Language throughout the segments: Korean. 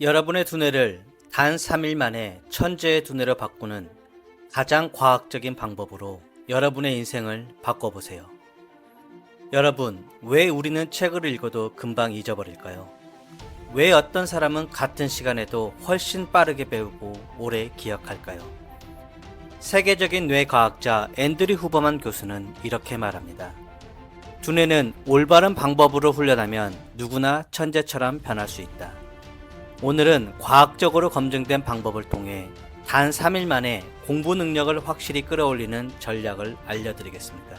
여러분의 두뇌를 단 3일 만에 천재의 두뇌로 바꾸는 가장 과학적인 방법으로 여러분의 인생을 바꿔보세요. 여러분, 왜 우리는 책을 읽어도 금방 잊어버릴까요? 왜 어떤 사람은 같은 시간에도 훨씬 빠르게 배우고 오래 기억할까요? 세계적인 뇌과학자 앤드류 후버만 교수는 이렇게 말합니다. 두뇌는 올바른 방법으로 훈련하면 누구나 천재처럼 변할 수 있다. 오늘은 과학적으로 검증된 방법을 통해 단 3일 만에 공부 능력을 확실히 끌어올리는 전략을 알려드리겠습니다.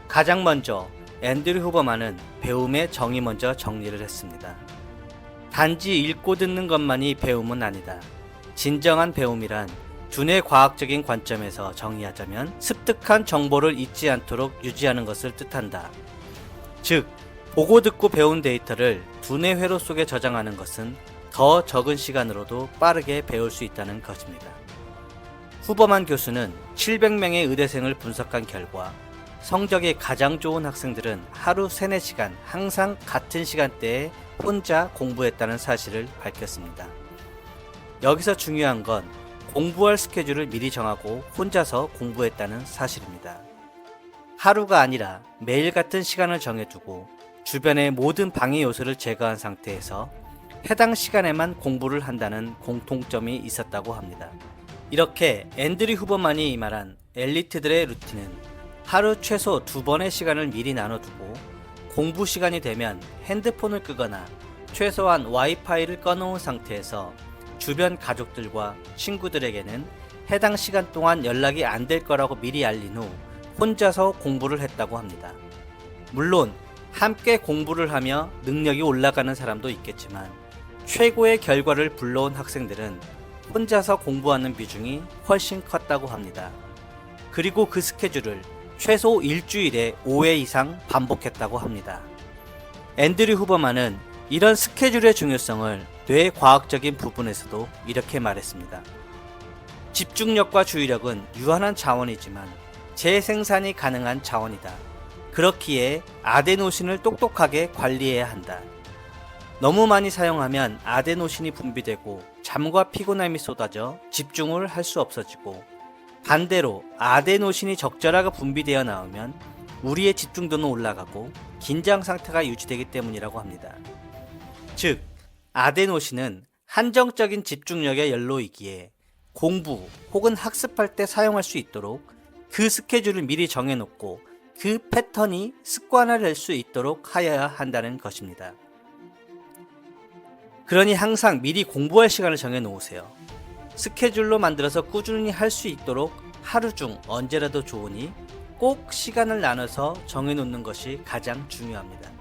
가장 먼저 앤드류 후버만은 배움의 정의 먼저 정리를 했습니다. 단지 읽고 듣는 것만이 배움은 아니다. 진정한 배움이란 두뇌 과학적인 관점에서 정의하자면 습득한 정보를 잊지 않도록 유지하는 것을 뜻한다. 즉, 보고 듣고 배운 데이터를 두뇌 회로 속에 저장하는 것은 더 적은 시간으로도 빠르게 배울 수 있다는 것입니다. 후버만 교수는 700명의 의대생을 분석한 결과 성적이 가장 좋은 학생들은 하루 3-4시간 항상 같은 시간대에 혼자 공부했다는 사실을 밝혔습니다. 여기서 중요한 건 공부할 스케줄을 미리 정하고 혼자서 공부했다는 사실입니다. 하루가 아니라 매일 같은 시간을 정해두고 주변의 모든 방해 요소를 제거한 상태에서 해당 시간에만 공부를 한다는 공통점이 있었다고 합니다. 이렇게 앤드류 후버만이 말한 엘리트들의 루틴은 하루 최소 2번의 시간을 미리 나눠두고 공부 시간이 되면 핸드폰을 끄거나 최소한 와이파이를 꺼놓은 상태에서 주변 가족들과 친구들에게는 해당 시간 동안 연락이 안 될 거라고 미리 알린 후 혼자서 공부를 했다고 합니다. 물론 함께 공부를 하며 능력이 올라가는 사람도 있겠지만 최고의 결과를 불러온 학생들은 혼자서 공부하는 비중이 훨씬 컸다고 합니다. 그리고 그 스케줄을 최소 일주일에 5회 이상 반복했다고 합니다. 앤드류 후버만은 이런 스케줄의 중요성을 뇌과학적인 부분에서도 이렇게 말했습니다. 집중력과 주의력은 유한한 자원이지만 재생산이 가능한 자원이다. 그렇기에 아데노신을 똑똑하게 관리해야 한다. 너무 많이 사용하면 아데노신이 분비되고 잠과 피곤함이 쏟아져 집중을 할 수 없어지고 반대로 아데노신이 적절하게 분비되어 나오면 우리의 집중도는 올라가고 긴장 상태가 유지되기 때문이라고 합니다. 즉, 아데노신은 한정적인 집중력의 연료이기에 공부 혹은 학습할 때 사용할 수 있도록 그 스케줄을 미리 정해놓고 그 패턴이 습관화될 수 있도록 하여야 한다는 것입니다. 그러니 항상 미리 공부할 시간을 정해 놓으세요. 스케줄로 만들어서 꾸준히 할 수 있도록 하루 중 언제라도 좋으니 꼭 시간을 나눠서 정해 놓는 것이 가장 중요합니다.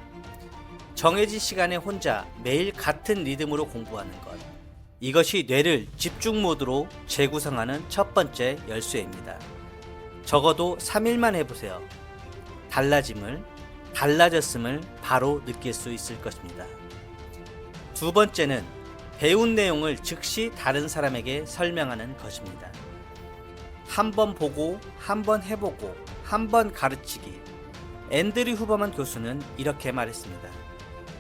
정해진 시간에 혼자 매일 같은 리듬으로 공부하는 것. 이것이 뇌를 집중 모드로 재구성하는 첫 번째 열쇠입니다. 적어도 3일만 해보세요. 달라졌음을 바로 느낄 수 있을 것입니다. 두 번째는 배운 내용을 즉시 다른 사람에게 설명하는 것입니다. 한 번 보고, 한 번 해보고, 한 번 가르치기. 앤드류 후버만 교수는 이렇게 말했습니다.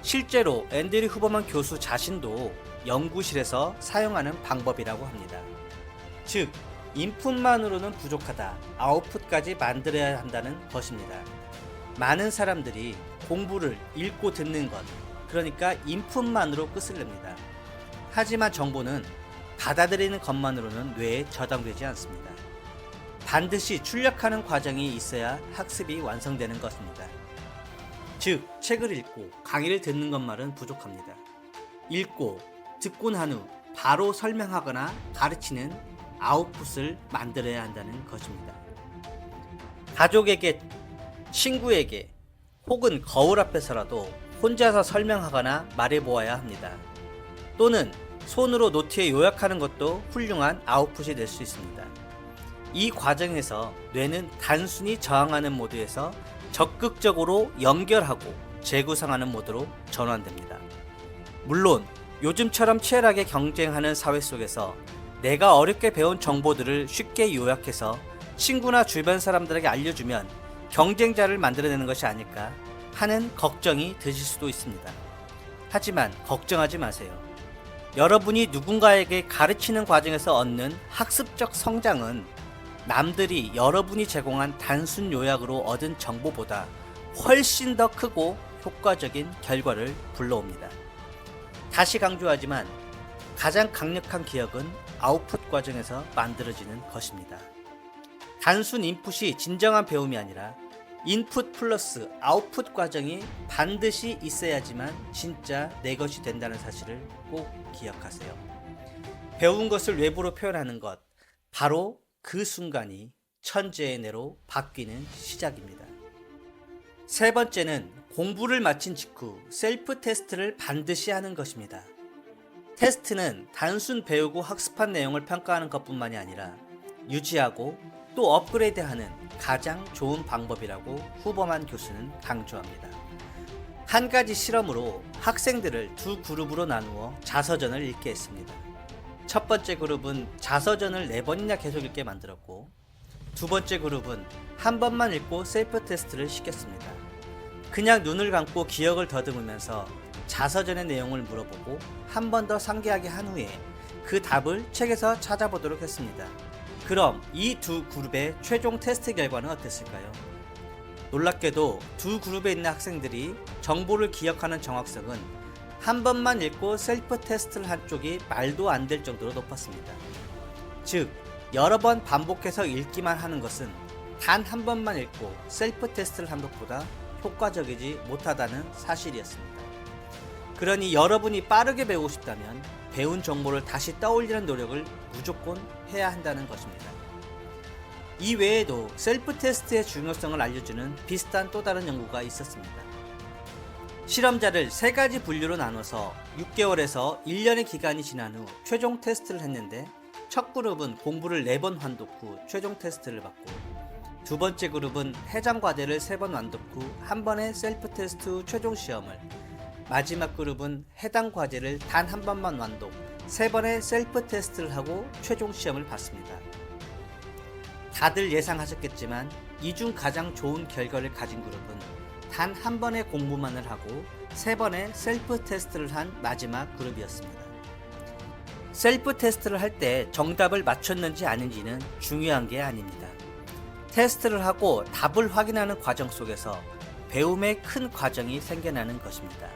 실제로 앤드류 후버만 교수 자신도 연구실에서 사용하는 방법이라고 합니다. 즉, 인풋만으로는 부족하다. 아웃풋까지 만들어야 한다는 것입니다. 많은 사람들이 공부를 읽고 듣는 것, 그러니까 인풋만으로 끝을 냅니다. 하지만 정보는 받아들이는 것만으로는 뇌에 저장되지 않습니다. 반드시 출력하는 과정이 있어야 학습이 완성되는 것입니다. 즉, 책을 읽고 강의를 듣는 것만은 부족합니다. 읽고 듣고 난 후 바로 설명하거나 가르치는 아웃풋을 만들어야 한다는 것입니다. 가족에게, 친구에게 혹은 거울 앞에서라도 혼자서 설명하거나 말해보아야 합니다. 또는 손으로 노트에 요약하는 것도 훌륭한 아웃풋이 될 수 있습니다. 이 과정에서 뇌는 단순히 저항하는 모드에서 적극적으로 연결하고 재구성하는 모드로 전환됩니다. 물론 요즘처럼 치열하게 경쟁하는 사회 속에서 내가 어렵게 배운 정보들을 쉽게 요약해서 친구나 주변 사람들에게 알려주면 경쟁자를 만들어내는 것이 아닐까 하는 걱정이 드실 수도 있습니다. 하지만 걱정하지 마세요. 여러분이 누군가에게 가르치는 과정에서 얻는 학습적 성장은 남들이 여러분이 제공한 단순 요약으로 얻은 정보보다 훨씬 더 크고 효과적인 결과를 불러옵니다. 다시 강조하지만 가장 강력한 기억은 아웃풋 과정에서 만들어지는 것입니다. 단순 인풋이 진정한 배움이 아니라 인풋 플러스 아웃풋 과정이 반드시 있어야지만 진짜 내 것이 된다는 사실을 꼭 기억하세요. 배운 것을 외부로 표현하는 것, 바로 그 순간이 천재의 뇌로 바뀌는 시작입니다. 세 번째는 공부를 마친 직후 셀프 테스트를 반드시 하는 것입니다. 테스트는 단순 배우고 학습한 내용을 평가하는 것뿐만이 아니라 유지하고 또 업그레이드하는 가장 좋은 방법이라고 후범한 교수는 강조합니다. 한 가지 실험으로 학생들을 두 그룹으로 나누어 자서전을 읽게 했습니다. 첫 번째 그룹은 자서전을 4번이나 계속 읽게 만들었고, 두 번째 그룹은 한 번만 읽고 셀프 테스트를 시켰습니다. 그냥 눈을 감고 기억을 더듬으면서 자서전의 내용을 물어보고 한 번 더 상기하게 한 후에 그 답을 책에서 찾아보도록 했습니다. 그럼 이 두 그룹의 최종 테스트 결과는 어땠을까요? 놀랍게도 두 그룹에 있는 학생들이 정보를 기억하는 정확성은 한 번만 읽고 셀프 테스트를 한 쪽이 말도 안 될 정도로 높았습니다. 즉, 여러 번 반복해서 읽기만 하는 것은 단 한 번만 읽고 셀프 테스트를 한 것보다 효과적이지 못하다는 사실이었습니다. 그러니 여러분이 빠르게 배우고 싶다면 배운 정보를 다시 떠올리는 노력을 무조건 해야 한다는 것입니다. 이 외에도 셀프 테스트의 중요성을 알려주는 비슷한 또 다른 연구가 있었습니다. 실험자를 3가지 분류로 나눠서 6개월에서 1년의 기간이 지난 후 최종 테스트를 했는데, 첫 그룹은 공부를 4번 완독 후 최종 테스트를 받고, 두 번째 그룹은 해당 과제를 3번 완독 후 한 번의 셀프 테스트 후 최종 시험을, 마지막 그룹은 해당 과제를 단 한 번만 완독, 3번의 셀프 테스트를 하고 최종 시험을 봤습니다. 다들 예상하셨겠지만 이 중 가장 좋은 결과를 가진 그룹은 단 한 번의 공부만을 하고 3번의 셀프 테스트를 한 마지막 그룹이었습니다. 셀프 테스트를 할 때 정답을 맞췄는지 아닌지는 중요한 게 아닙니다. 테스트를 하고 답을 확인하는 과정 속에서 배움의 큰 과정이 생겨나는 것입니다.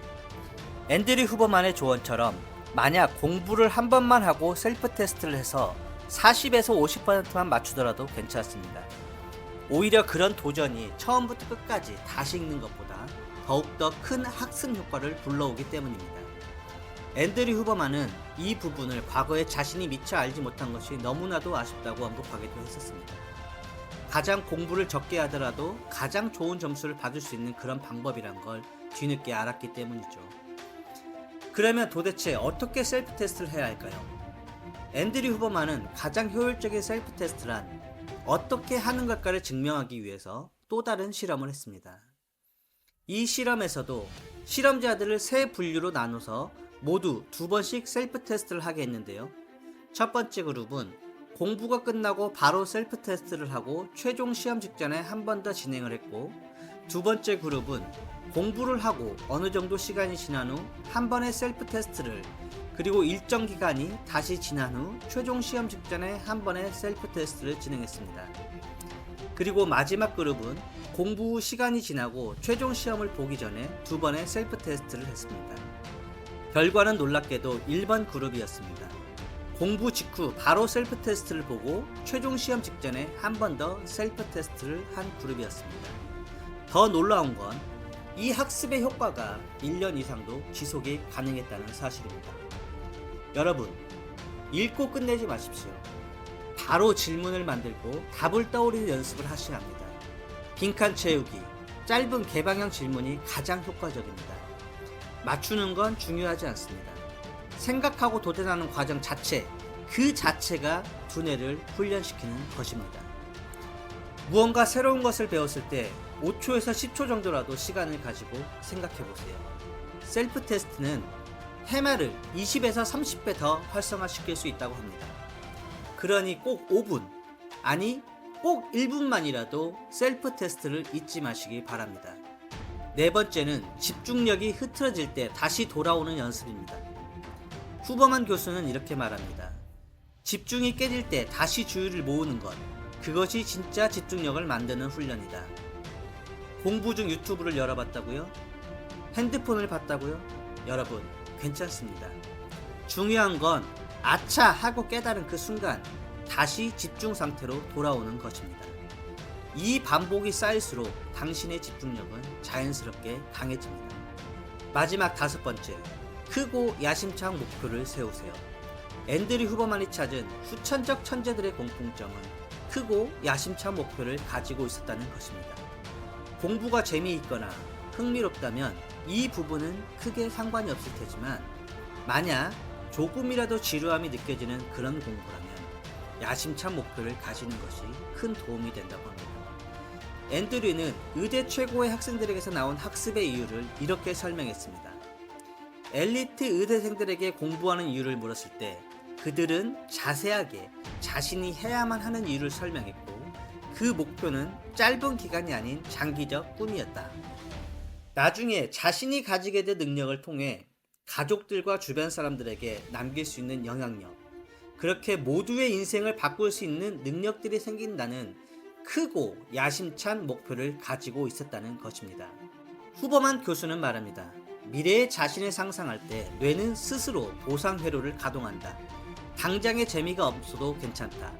앤드류 후버만의 조언처럼 만약 공부를 한 번만 하고 셀프 테스트를 해서 40에서 50%만 맞추더라도 괜찮습니다. 오히려 그런 도전이 처음부터 끝까지 다시 읽는 것보다 더욱더 큰 학습 효과를 불러오기 때문입니다. 앤드류 후버만은 이 부분을 과거에 자신이 미처 알지 못한 것이 너무나도 아쉽다고 언급하기도 했었습니다. 가장 공부를 적게 하더라도 가장 좋은 점수를 받을 수 있는 그런 방법이란 걸 뒤늦게 알았기 때문이죠. 그러면 도대체 어떻게 셀프 테스트를 해야 할까요? 앤드류 후버만은 가장 효율적인 셀프 테스트란 어떻게 하는 걸까를 증명하기 위해서 또 다른 실험을 했습니다. 이 실험에서도 실험자들을 3분류로 나눠서 모두 2번씩 셀프 테스트를 하게 했는데요. 첫 번째 그룹은 공부가 끝나고 바로 셀프 테스트를 하고 최종 시험 직전에 한 번 더 진행을 했고, 두 번째 그룹은 공부를 하고 어느 정도 시간이 지난 후 한 번의 셀프 테스트를, 그리고 일정 기간이 다시 지난 후 최종 시험 직전에 한 번의 셀프 테스트를 진행했습니다. 그리고 마지막 그룹은 공부 후 시간이 지나고 최종 시험을 보기 전에 2번의 셀프 테스트를 했습니다. 결과는 놀랍게도 1번 그룹이었습니다. 공부 직후 바로 셀프 테스트를 보고 최종 시험 직전에 한 번 더 셀프 테스트를 한 그룹이었습니다. 더 놀라운 건 이 학습의 효과가 1년 이상도 지속이 가능했다는 사실입니다. 여러분, 읽고 끝내지 마십시오. 바로 질문을 만들고 답을 떠올리는 연습을 하셔야 합니다. 빈칸 채우기, 짧은 개방형 질문이 가장 효과적입니다. 맞추는 건 중요하지 않습니다. 생각하고 도전하는 과정 자체, 그 자체가 두뇌를 훈련시키는 것입니다. 무언가 새로운 것을 배웠을 때 5초에서 10초 정도라도 시간을 가지고 생각해보세요. 셀프 테스트는 해마를 20에서 30배 더 활성화시킬 수 있다고 합니다. 그러니 꼭 5분, 아니 꼭 1분만이라도 셀프 테스트를 잊지 마시기 바랍니다. 네 번째는 집중력이 흐트러질 때 다시 돌아오는 연습입니다. 후버만 교수는 이렇게 말합니다. 집중이 깨질 때 다시 주의를 모으는 것, 그것이 진짜 집중력을 만드는 훈련이다. 공부 중 유튜브를 열어봤다고요? 핸드폰을 봤다고요? 여러분, 괜찮습니다. 중요한 건 아차 하고 깨달은 그 순간 다시 집중 상태로 돌아오는 것입니다. 이 반복이 쌓일수록 당신의 집중력은 자연스럽게 강해집니다. 마지막 5번째, 크고 야심찬 목표를 세우세요. 앤드류 후버만이 찾은 후천적 천재들의 공통점은 크고 야심찬 목표를 가지고 있었다는 것입니다. 공부가 재미있거나 흥미롭다면 이 부분은 크게 상관이 없을 테지만 만약 조금이라도 지루함이 느껴지는 그런 공부라면 야심찬 목표를 가지는 것이 큰 도움이 된다고 합니다. 앤드류는 의대 최고의 학생들에게서 나온 학습의 이유를 이렇게 설명했습니다. 엘리트 의대생들에게 공부하는 이유를 물었을 때 그들은 자세하게 자신이 해야만 하는 이유를 설명했고 그 목표는 짧은 기간이 아닌 장기적 꿈이었다. 나중에 자신이 가지게 된 능력을 통해 가족들과 주변 사람들에게 남길 수 있는 영향력, 그렇게 모두의 인생을 바꿀 수 있는 능력들이 생긴다는 크고 야심찬 목표를 가지고 있었다는 것입니다. 후버만 교수는 말합니다. 미래의 자신을 상상할 때 뇌는 스스로 보상 회로를 가동한다. 당장의 재미가 없어도 괜찮다.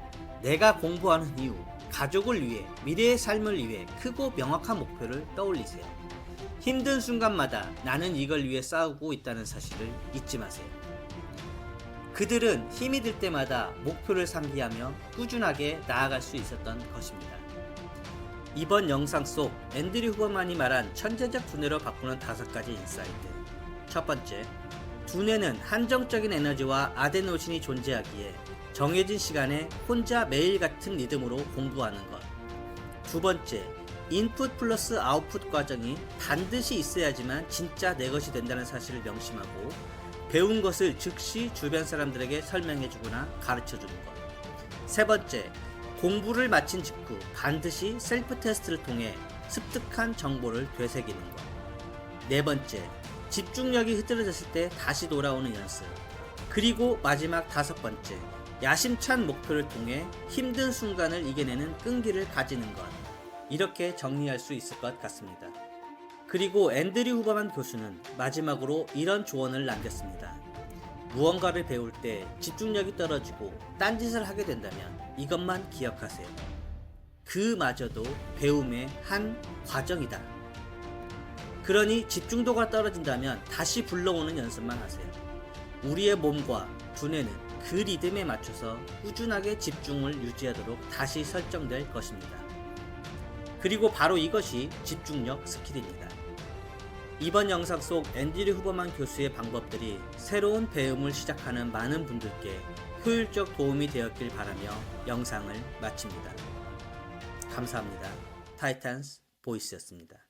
내가 공부하는 이유, 가족을 위해, 미래의 삶을 위해 크고 명확한 목표를 떠올리세요. 힘든 순간마다 나는 이걸 위해 싸우고 있다는 사실을 잊지 마세요. 그들은 힘이 들 때마다 목표를 상기하며 꾸준하게 나아갈 수 있었던 것입니다. 이번 영상 속 앤드류 후버만이 말한 천재적 두뇌로 바꾸는 5가지 인사이트. 첫 번째, 두뇌는 한정적인 에너지와 아데노신이 존재하기에 정해진 시간에 혼자 매일 같은 리듬으로 공부하는 것. 두 번째, 인풋 플러스 아웃풋 과정이 반드시 있어야지만 진짜 내 것이 된다는 사실을 명심하고 배운 것을 즉시 주변 사람들에게 설명해주거나 가르쳐주는 것. 세 번째, 공부를 마친 직후 반드시 셀프 테스트를 통해 습득한 정보를 되새기는 것. 네 번째, 집중력이 흐트러졌을 때 다시 돌아오는 연습. 그리고 마지막 5번째, 야심찬 목표를 통해 힘든 순간을 이겨내는 끈기를 가지는 것. 이렇게 정리할 수 있을 것 같습니다. 그리고 앤드류 후버만 교수는 마지막으로 이런 조언을 남겼습니다. 무언가를 배울 때 집중력이 떨어지고 딴짓을 하게 된다면 이것만 기억하세요. 그마저도 배움의 한 과정이다. 그러니 집중도가 떨어진다면 다시 불러오는 연습만 하세요. 우리의 몸과 두뇌는 그 리듬에 맞춰서 꾸준하게 집중을 유지하도록 다시 설정될 것입니다. 그리고 바로 이것이 집중력 스킬입니다. 이번 영상 속 앤드류 후버만 교수의 방법들이 새로운 배움을 시작하는 많은 분들께 효율적 도움이 되었길 바라며 영상을 마칩니다. 감사합니다. 타이탄스 보이스였습니다.